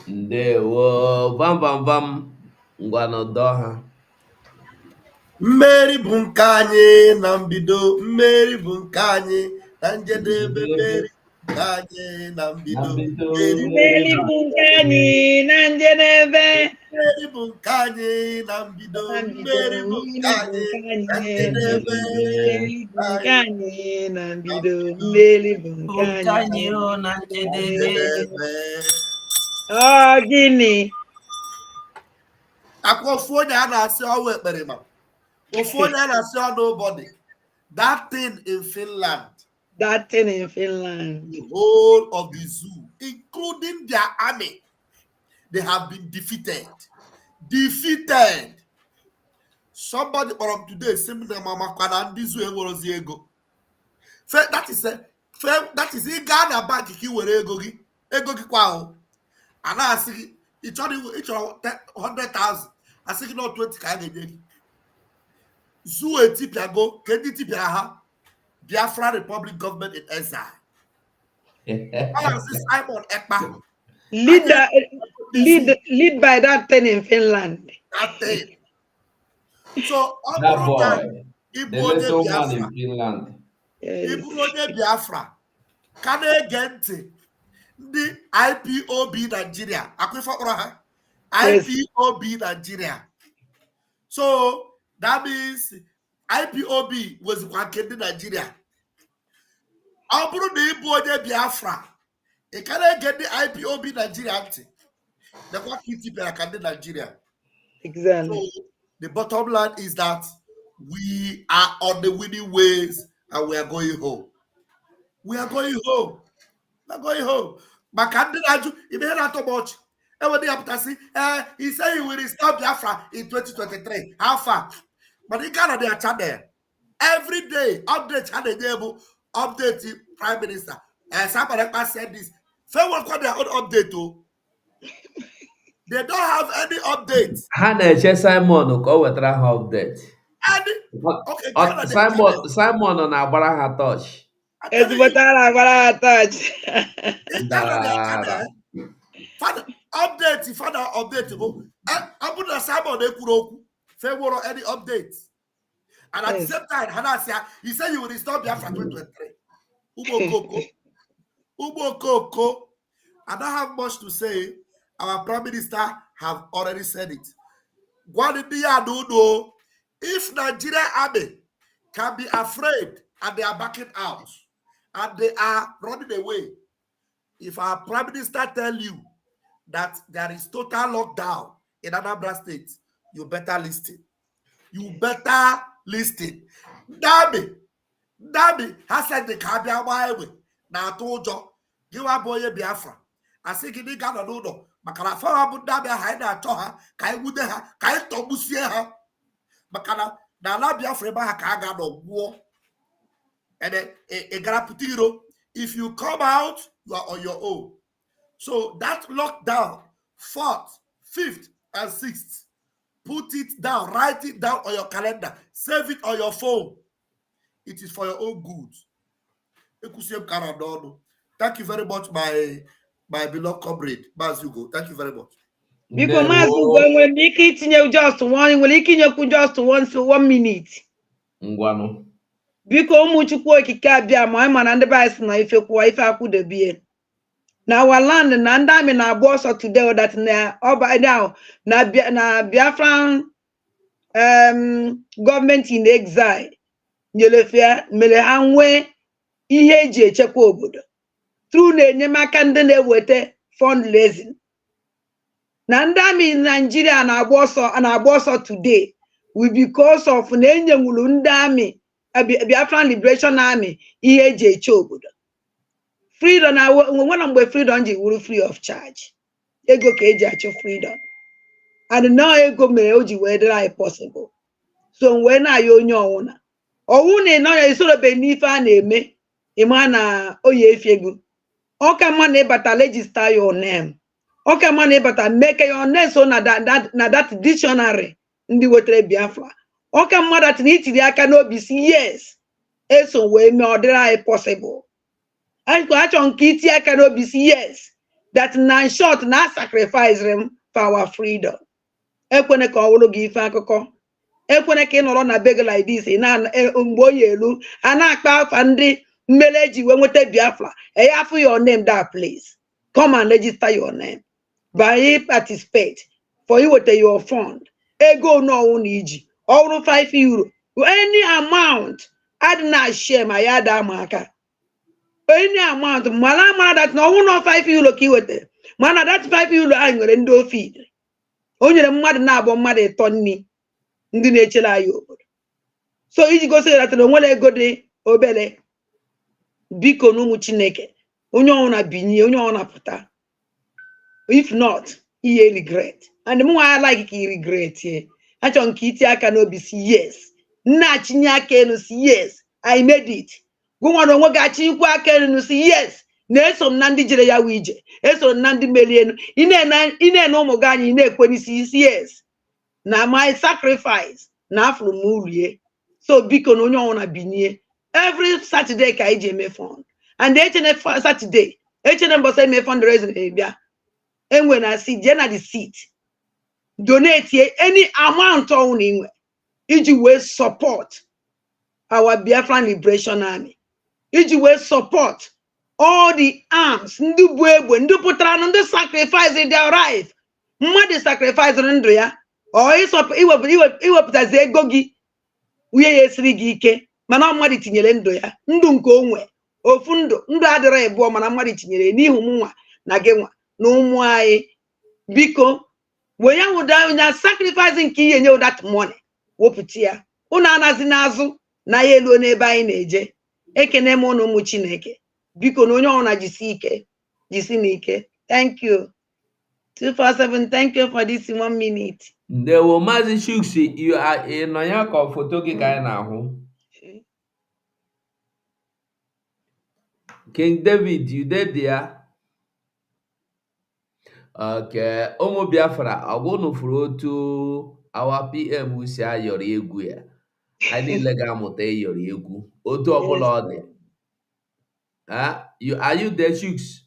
Speaker 1: Ndewo. Bam bam bam. Ngwanodoha.
Speaker 11: Mmeri bụ nke anyị na mbido, mmeri bụ nke anyị na njedebe, mmeri bụ nke anyị na mbido,
Speaker 9: mmeri bụ nke anyị na njedebe,
Speaker 11: mmeri bụ nke anyị na mbido, mmeri bụ nke anyị na njedebe,
Speaker 9: mmeri bụ nke anyị na mbido, mmeri bụ nke anyị
Speaker 8: na njedebe.
Speaker 9: Ọ gịnị?
Speaker 11: Akwa ofu onye a na-asị ọwa ekpere ma ofu onye a na-asị ọ nobody. That thing in Finland, the whole of the zoo, including their army, they have been defeated. Somebody from today similar mama kana ndị zoo enwerozi ego. That is ị gaa na bank ka ị were ego gị kwa ahụ. A na-asị gị ị chọrọ 100,000, asị gị na 20 ka a ga-enye gị. Zoo etipiago ka ndị tipịara ha Biafra Republic Government in Exile. Simon Ekpa,
Speaker 9: lead by that thing in Finland.
Speaker 11: That thing. So
Speaker 1: that boy, the little man in Finland.
Speaker 11: Ibu onye Biafra ka na-ege ntị ndị IPOB Nigeria, akwifa kpọrọ ha IPOB Nigeria. So that means IPOB was nke ndị Nigeria. Ọ bụrụ na ịbụ onye Biafra, ị ka na-ege ndị IPOB Nigeria ntị, nekwa kitipịara ka ndị Nigeria.
Speaker 9: Exactly.
Speaker 11: So the bottom line is that we are on the winning ways and we are going home. We are going home. Maka ndị na-ajụ ibe ihe na-atọ m ọchị. Enwere ya pụtasị, he said he will restore Biafra in 2023. How far? But he got on their channel. Every day, update channel, update Prime Minister. Somebody said this. Someone got their own update too. They don't have any updates.
Speaker 1: Hana Simon ko wetara ha update.
Speaker 11: Okay,
Speaker 1: Simon na agbara ha touch.
Speaker 9: Ezigbo tara agbara ha touch.
Speaker 11: Update if I update go. I put a Simon Ekuroku. Favor any updates. And at the
Speaker 9: Yes.
Speaker 11: same time, Hanasia, he said you will restore Biafra 2023. Ubo Koko. Ubo Koko. I don't have much to say. Our Prime Minister have already said it. If Nigeria army can be afraid and they are backing out and they are running away, if our Prime Minister tell you that there is total lockdown in Anambra State, you better listen. You better listen. Dabi has said the Kabia Waiwe. Now told you, give a boy Biafra. I think he got a noodle. Makala Fabu Dabi Haida Toha, Kai Wudeha, Kai Tobusia. Makala, Nala Biafra Kaga no war. And a graputiro. If you come out, you are on your own. So that lockdown, 4th, 5th, and 6th, put it down, write it down on your calendar, save it on your phone. It is for your own good. Thank you very much, my beloved comrade, Mazugo. Thank you very much.
Speaker 9: Because Mazugo, when we continue just one, when we continue just one minute.
Speaker 1: Ngwano.
Speaker 9: Because Muchukwu okike abịa ma ịma na ndị be si na ife kwụwa ife akwụdebie. Na our land na ndị amị na-agba ọsọ today that na ọba now na Biafran government in exile nyelefia mere ha nwee ihe eji echekwa obodo through na enyemaka ndị na-eweta fundraising. Na ndị amị Nigeria na-agba ọsọ today will because of na enyenwuru ndị amị Biafran Liberation Army ihe eji eche obodo. Freedom na when mgbe freedom ji wuru free of charge. Ego ka eji achọ freedom. And now ego mere o ji wee dịrị anyị possible. So wee na-ayọ onye ọwụna. Ọwụna nọ ya isorobe n'ife a na-eme ịma na oyi efi ego. Ọka mma na ịbata register your name. Ọka mma na ịbata make your name so na that dictionary ndị wetere Biafra. Ọka mma that na itiri aka n'obi si yes. Eso wee mee ọ dịrị anyị possible. Achọ nke iti aka n'obi si yes. That na short na sacrifice them for our freedom. Ekwene ka ọ wụrụ gị ife akụkọ. Ekwene ka ị nọrọ na beg like this na mgbe oyi elu a na-akpa afa ndị mmele eji wee nweta Biafra. After your name that place. Come and register your name. By participate for you with your fund. Ego no na iji. Ọrụ 5 euro. Any amount. Add na share my yada maka. Any amount. Mala that no 5 euro ki wete. Mana that 5 euro anyị nwere ndị ofi. O nyere mmadụ na-abụ mmadụ ịtọ nni ndị na-echere anyị obodo. So iji gosi that na onwere ego dị obele. Biko n'ụmụ Chineke. Onye ọna binye, onye ọna pụta. If not, he regret. And the more I like he regret here. Achọ nke iti aka n'obi si yes. Nna chinye aka enu si yes. I made it. Gụnwa na onwe ga-achinkwa aka enu si yes. Na-eso m na ndị jere ya wije. Eso m na ndị meli enu. Ine na ụmụ gị anyị na-ekweni si yes. Na my sacrifice na afụrụ m urie. So biko na onye ọwụna binye. Every Saturday ka ije eme fund. And echene Saturday. Echene mbọsa eme fundraising ebia. Enwe na seat, je na the seat. Donate any amount on inwe. Iji we support our Biafran Liberation Army. Iji we support all the arms. Ndu buebwe, ndu putara, ndu sacrifice their life. Mmadụ sacrifice ndụ ya. O iwepụtazi ego gị. Uye yesiri gị ike. Mana mmadụ tinyere ndụ ya. Ndụ nke onwe. Ofu ndụ adịrọ ebuo mana mmadụ tinyere n'ihu mụnwa na gị nwa. Na ụmụ anyị biko we ya wụda nya sacrifice nke ihe nye that money wopụta ya unu anazi n'azụ na ya elu n'ebe anyị na-eje ekene m unu ụmụ Chineke biko na onye ọna jisi n'ike. Thank you 247. Thank you for this 1 minute.
Speaker 1: Ndewo Mazi Chuks, you are nọ ya ka foto gị ka anyị na-ahụ. King David, you there there? Okay, ụmụ Biafra, ọgwụnụ furu otu our PM si ayọrọ egwu ya. Anyị niile ga-amụta ịyọrọ egwu otu ọbụla ọ dị. Are you there, Chuks?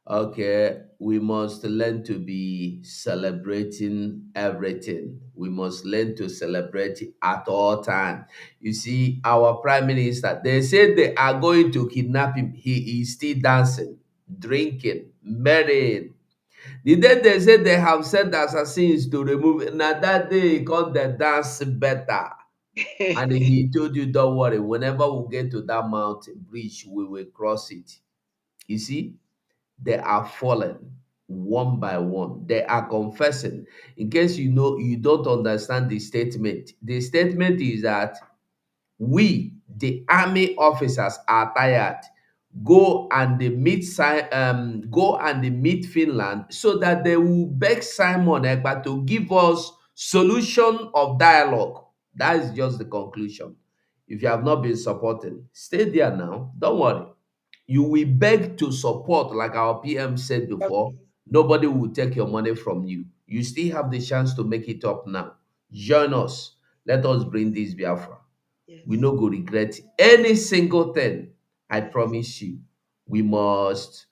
Speaker 1: Okay, we must learn to be celebrating everything. We must learn to celebrate at all times. You see, our prime minister, they said they are going to kidnap him. He is still dancing, drinking, marrying. The day they said they have sent assassins to remove it, now that day he called the dance better. And he told you, don't worry, whenever we get to that mountain bridge, we will cross it. You see, they are fallen one by one. They are confessing. In case you know you don't understand the statement is that we, the army officers, are tired. Go and they meet Finland so that they will beg Simon Ekpa to give us solution of dialogue. That is just the conclusion. If you have not been supporting, stay there now. Don't worry. You will beg to support, like our PM said before. Nobody will take your money from you. You still have the chance to make it up now. Join us. Let us bring this Biafra. We no go regret any single thing. I promise you. We must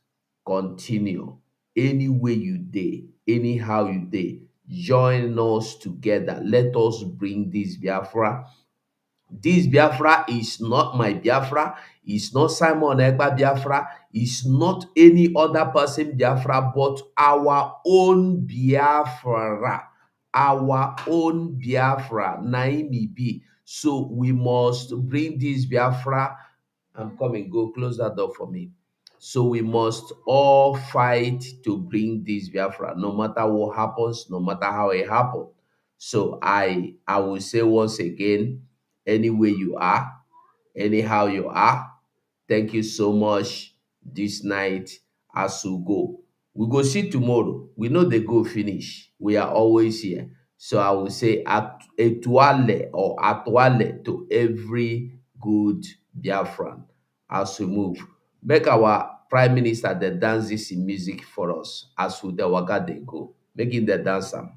Speaker 1: continue. Any way you dey, anyhow you dey, join us together. Let us bring this Biafra. This Biafra is not my Biafra. It's not Simon Ekpa Biafra. It's not any other person Biafra, but our own Biafra. Our own Biafra. Naimi be. So we must bring this Biafra. I'm coming. Go close that door for me. So we must all fight to bring this Biafra, no matter what happens, no matter how it happens. So I will say once again, anywhere you are, anyhow you are, thank you so much this night as we go. We go see tomorrow. We know they go finish. We are always here. So I will say etuale or atuale to every good Biafran as we move. Make our prime minister the dance this in music for us as we the waka they go. Making the dance am.